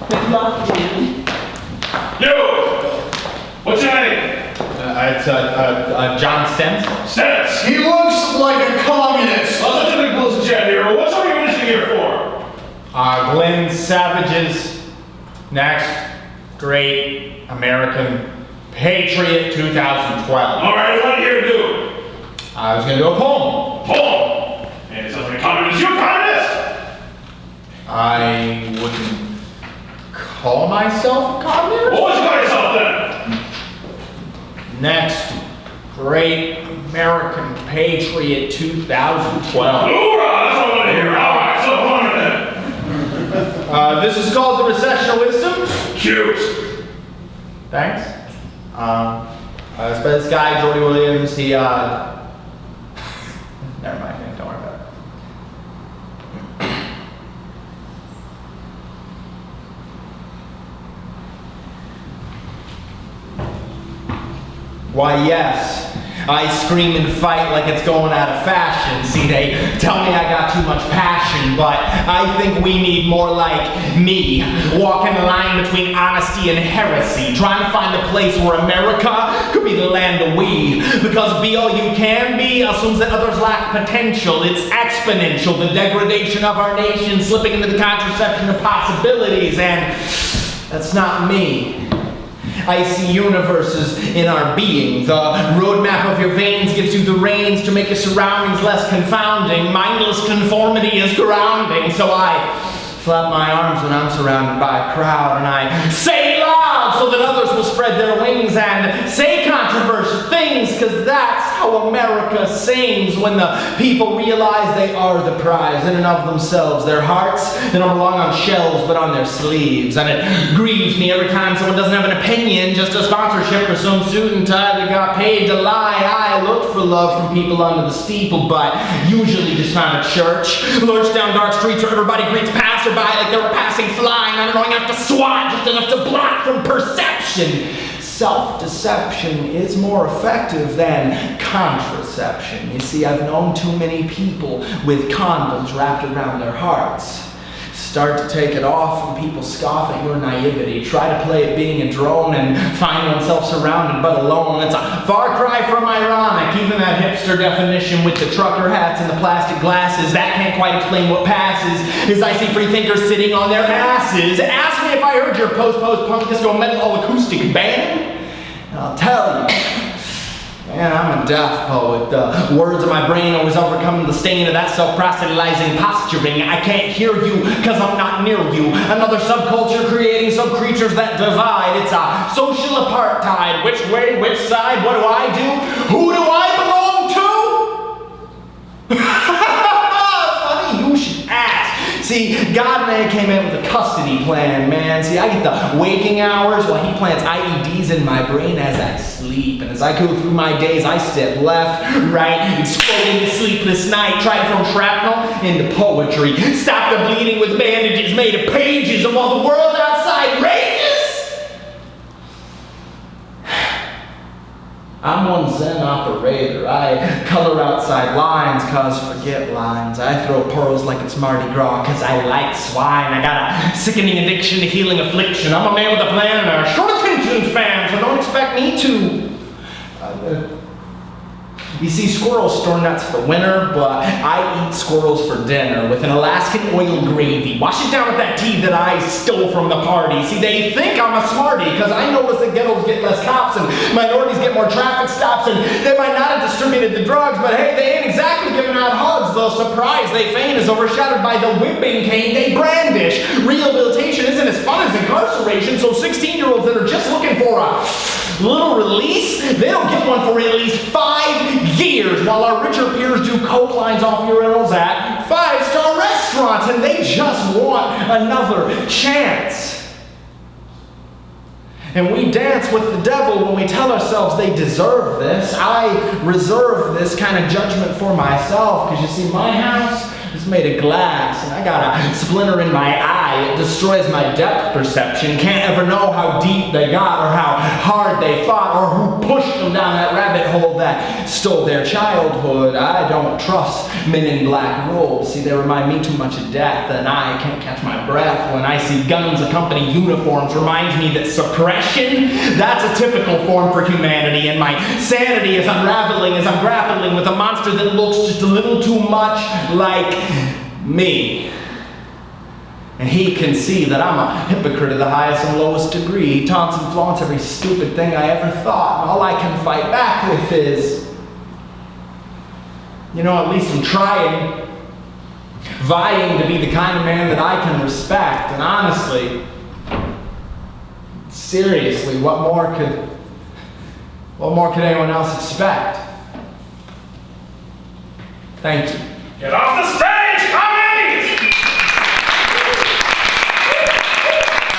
Good luck, Jim. You! What's your name? It's John Stentz. Stentz! He looks like a communist. Well, such a big bullshit here. What's all you listening here for? Glenn Savage's next great American Patriot 2012. All right, what are you here to do? I was going to do a poem. Paul! And it sounds like a communist. You're a communist! I wouldn't call myself a communist. Well, what you call yourself then? Next great American Patriot 2012. Hoorah! That's what I want to hear. All right, so hold on a minute. This is called The Recession of Wisdom. Cute. Thanks. It's by this guy, Jordy Williams. He, never mind, man, don't worry about it. Why, yes, I scream and fight like it's going out of fashion. See, they tell me I got too much passion, but I think we need more like me, walking the line between honesty and heresy, trying to find a place where America could be the land of we. Because be all you can be assumes that others lack potential. It's exponential, the degradation of our nation, slipping into the contraception of possibilities, and that's not me. I see universes in our being. The roadmap of your veins gives you the reins to make your surroundings less confounding. Mindless conformity is grounding, so I flap my arms when I'm surrounded by a crowd, and I say loud so that others will spread their wings and say controversial things, because that's how America sings when the people realize they are the prize in and of themselves. Their hearts, they don't belong on shelves but on their sleeves, and it grieves me every time someone doesn't have an opinion, just a sponsorship for some suit and tie that got paid to lie. I looked for love from people under the steeple, but usually just found a church. Lurch down dark streets where everybody greets passersby like they were passing flying, not knowing enough to swat, just enough to block from perception. Self-deception is more effective than contraception. You see, I've known too many people with condoms wrapped around their hearts. Start to take it off and people scoff at your naivety. Try to play at being a drone and find oneself surrounded but alone. It's a far cry from ironic. Even that hipster definition with the trucker hats and the plastic glasses, that can't quite explain what passes. As I see free thinkers sitting on their asses. Ask me if I heard your post-punk disco metal all acoustic band. And I'll tell you. Man, I'm a deaf poet. The words of my brain always overcome the stain of that self-proselytizing posturing. I can't hear you because I'm not near you. Another subculture creating sub-creatures that divide. It's a social apartheid. Which way, which side, what do I do? Who do I belong to? Funny you should ask. See, God man came in with a custody plan, man. See, I get the waking hours while he plants IEDs in my brain as I sleep. And as I go through my days, I step left, right, exploding the sleepless night, try to throw shrapnel into poetry. Stop the bleeding with bandages made of pages, and while the world outside rages, I'm one Zen operator. I color outside lines cause forget lines. I throw pearls like it's Mardi Gras cause I like swine. I got a sickening addiction to healing affliction. I'm a man with a plan and a short attention span, so don't expect me to. You see, squirrels store nuts for winter, but I eat squirrels for dinner with an Alaskan oil gravy. Wash it down with that tea that I stole from the party. See, they think I'm a smarty, because I notice that ghettos get less cops and minorities get more traffic stops, and they might not have distributed the drugs, but hey, they ain't exactly giving out hugs. The surprise they feign is overshadowed by the whipping cane they brandish. Rehabilitation isn't as fun as incarceration, so 16-year-olds that are just looking for a little release, they don't get one for at least 5 years, while our richer peers do coke lines off urinals at 5-star restaurants, and they just want another chance. And we dance with the devil when we tell ourselves they deserve this. I reserve this kind of judgment for myself, because you see, my house, It's made of glass, and I got a splinter in my eye. It destroys my depth perception. Can't ever know how deep they got, or how hard they fought, or who pushed them down that rabbit hole that stole their childhood. I don't trust men in black robes. See, they remind me too much of death, and I can't catch my breath. When I see guns accompany uniforms, reminds me that suppression, that's a typical form for humanity, and my sanity is unraveling as I'm grappling with a monster that looks just a little too much like me. And he can see that I'm a hypocrite of the highest and lowest degree. He taunts and flaunts every stupid thing I ever thought, and all I can fight back with is, at least I'm trying, vying to be the kind of man that I can respect. And honestly, seriously, what more could anyone else expect? Thank you. Get off the stage!